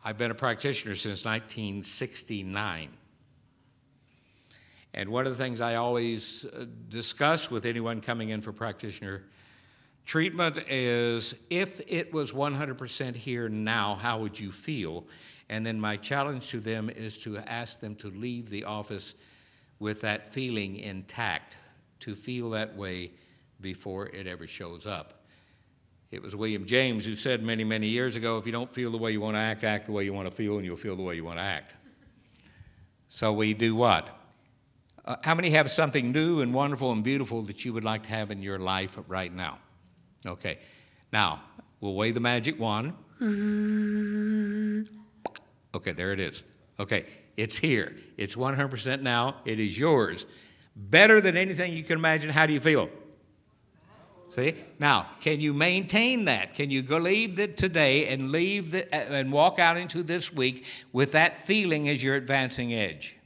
I've been a practitioner since 1969. And one of the things I always discuss with anyone coming in for practitioner treatment is, if it was 100% here now, how would you feel? And then my challenge to them is to ask them to leave the office with that feeling intact, to feel that way before it ever shows up. It was William James who said many, many years ago, if you don't feel the way you want to act, act the way you want to feel, and you'll feel the way you want to act. So we do what? How many have something new and wonderful and beautiful that you would like to have in your life right now? Okay. Now, we'll wave the magic wand. Okay, there it is. Okay, it's here. It's 100% now. It is yours. Better than anything you can imagine. How do you feel? See? Now, can you maintain that? Can you go leave it today and and walk out into this week with that feeling as your advancing edge?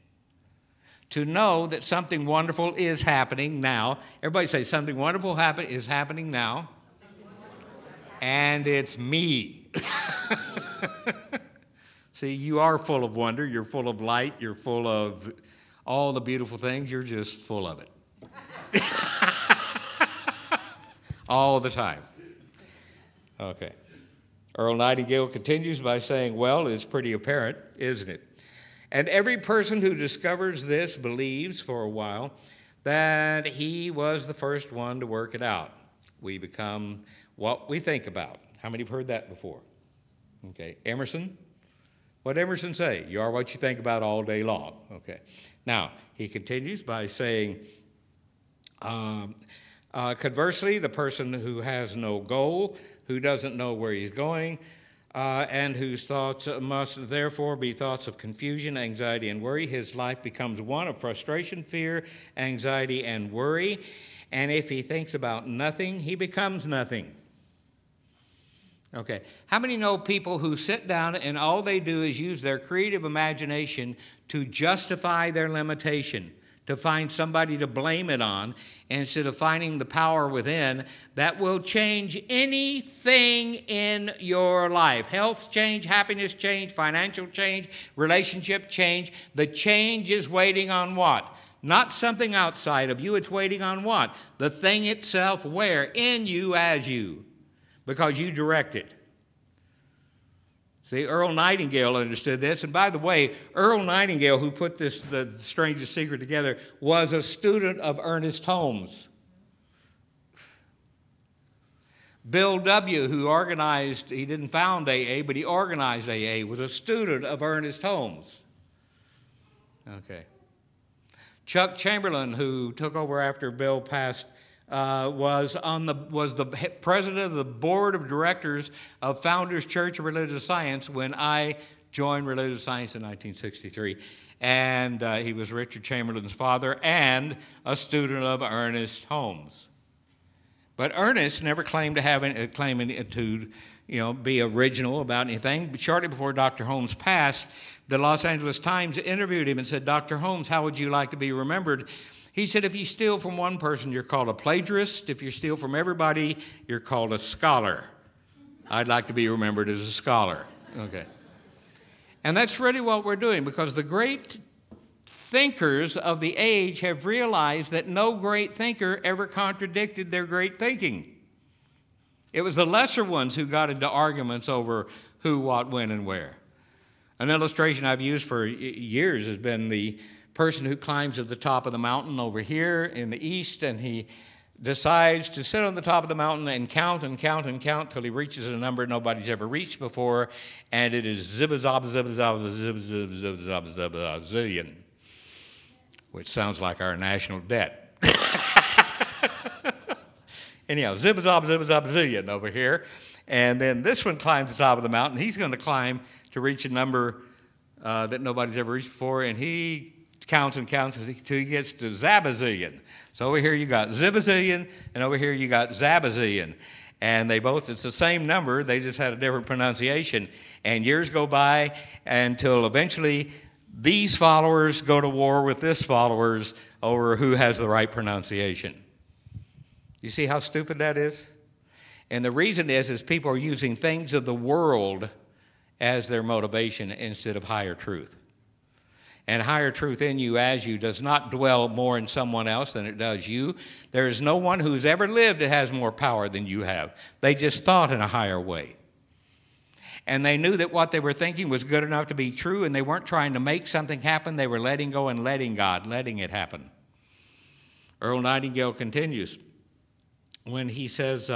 To know that something wonderful is happening now. Everybody say, something wonderful is happening now. And it's me. See, you are full of wonder. You're full of light. You're full of all the beautiful things. You're just full of it. All the time. Okay. Earl Nightingale continues by saying, well, it's pretty apparent, isn't it? And every person who discovers this believes for a while that he was the first one to work it out. We become what we think about. How many have heard that before? Okay. Emerson? What did Emerson say? You are what you think about all day long. Okay. Now, he continues by saying, conversely, the person who has no goal, who doesn't know where he's going, and whose thoughts must therefore be thoughts of confusion, anxiety, and worry, his life becomes one of frustration, fear, anxiety, and worry. And if he thinks about nothing, he becomes nothing. Okay. How many know people who sit down and all they do is use their creative imagination to justify their limitation, to find somebody to blame it on, instead of finding the power within that will change anything in your life? Health change, happiness change, financial change, relationship change. The change is waiting on what? Not something outside of you. It's waiting on what? The thing itself. Where? In you, as you. Because you direct it. See, Earl Nightingale understood this. And by the way, Earl Nightingale, who put the Strangest Secret together, was a student of Ernest Holmes. Bill W., who organized, he didn't found AA, but he organized AA, was a student of Ernest Holmes. Okay. Chuck Chamberlain, who took over after Bill passed, was the president of the board of directors of Founders Church of Religious Science when I joined Religious Science in 1963. And he was Richard Chamberlain's father and a student of Ernest Holmes. But Ernest never claimed to be original about anything. But shortly before Dr. Holmes passed, the Los Angeles Times interviewed him and said, Dr. Holmes, how would you like to be remembered? He said, if you steal from one person, you're called a plagiarist. If you steal from everybody, you're called a scholar. I'd like to be remembered as a scholar. Okay. And that's really what we're doing, because the great thinkers of the age have realized that no great thinker ever contradicted their great thinking. It was the lesser ones who got into arguments over who, what, when, and where. An illustration I've used for years has been the person who climbs to the top of the mountain over here in the east, and he decides to sit on the top of the mountain and count and count and count till he reaches a number nobody's ever reached before, and it is zibba-zob, zibba-zob, zibba-zob, zibba-zob, zibba-zob, zillion, which sounds like our national debt. Anyhow, zibba-zob, zibba-zob, zillion over here, and then this one climbs the top of the mountain. He's going to climb to reach a number that nobody's ever reached before, and he counts and counts until he gets to zabazillion. So over here you got zibazillion, and over here you got zabazillion. And it's the same number, they just had a different pronunciation. And years go by until eventually these followers go to war with this followers over who has the right pronunciation. You see how stupid that is? And the reason is people are using things of the world as their motivation instead of higher truth. And higher truth in you as you does not dwell more in someone else than it does you. There is no one who's ever lived that has more power than you have. They just thought in a higher way. And they knew that what they were thinking was good enough to be true, and they weren't trying to make something happen. They were letting go and letting God, letting it happen. Earl Nightingale continues when he says,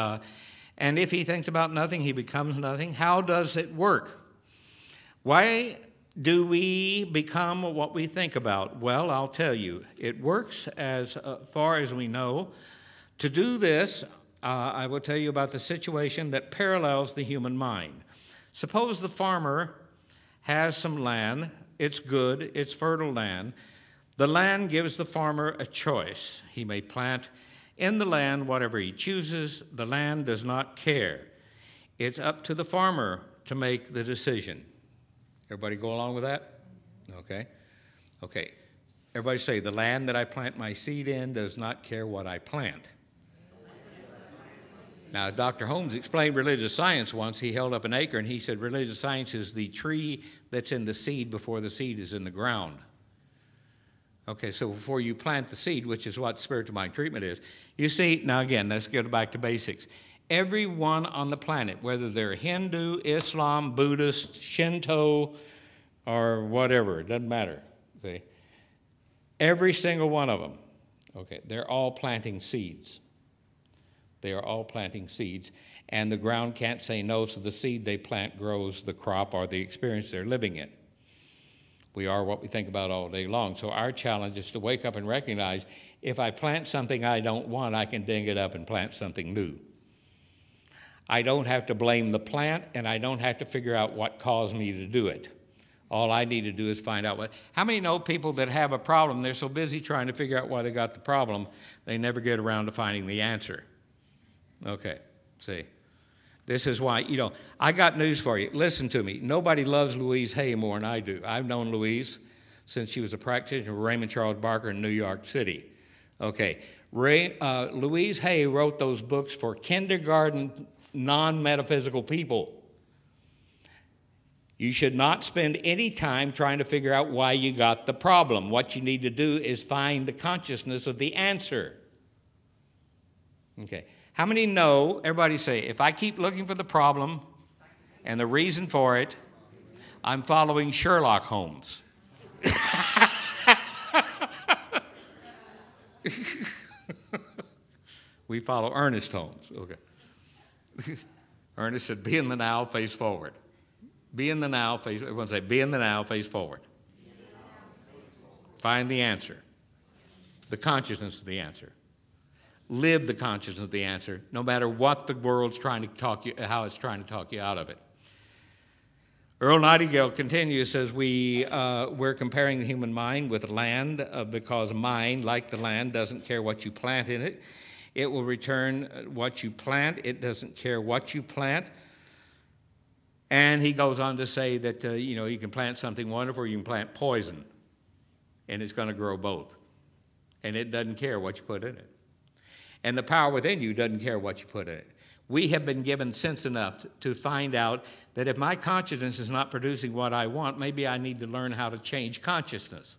and if he thinks about nothing, he becomes nothing. How does it work? Why do we become what we think about? Well, I'll tell you. It works as far as we know. To do this, I will tell you about the situation that parallels the human mind. Suppose the farmer has some land. It's good. It's fertile land. The land gives the farmer a choice. He may plant in the land whatever he chooses. The land does not care. It's up to the farmer to make the decision. Everybody go along with that? Okay. Okay. Everybody say, the land that I plant my seed in does not care what I plant. Now, Dr. Holmes explained religious science once. He held up an acre and he said religious science is the tree that's in the seed before the seed is in the ground. Okay, so before you plant the seed, which is what spiritual mind treatment is, you see, now again, let's go back to basics. Everyone on the planet, whether they're Hindu, Islam, Buddhist, Shinto, or whatever, it doesn't matter. See? Every single one of them, okay, they're all planting seeds. They are all planting seeds, and the ground can't say no, so the seed they plant grows the crop or the experience they're living in. We are what we think about all day long. So our challenge is to wake up and recognize if I plant something I don't want, I can ding it up and plant something new. I don't have to blame the plant, and I don't have to figure out what caused me to do it. All I need to do is find out what. How many know people that have a problem, they're so busy trying to figure out why they got the problem, they never get around to finding the answer. Okay, see. This is why, I got news for you. Listen to me. Nobody loves Louise Hay more than I do. I've known Louise since she was a practitioner with Raymond Charles Barker in New York City. Okay, Louise Hay wrote those books for kindergarten non-metaphysical people. You should not spend any time trying to figure out why you got the problem. What you need to do is find the consciousness of the answer. Okay. How many know, everybody say, if I keep looking for the problem and the reason for it, I'm following Sherlock Holmes. We follow Ernest Holmes. Okay. Ernest said, be in the now, face forward. Be in the now, face, everyone say, be in the now, face forward. Find the answer. The consciousness of the answer. Live the consciousness of the answer, no matter what the world's trying to talk you, how it's trying to talk you out of it. Earl Nightingale continues, says, we're comparing the human mind with land because mind, like the land, doesn't care what you plant in it. It will return what you plant. It doesn't care what you plant. And he goes on to say that, you can plant something wonderful or you can plant poison, and it's going to grow both. And it doesn't care what you put in it. And the power within you doesn't care what you put in it. We have been given sense enough to find out that if my consciousness is not producing what I want, maybe I need to learn how to change consciousness.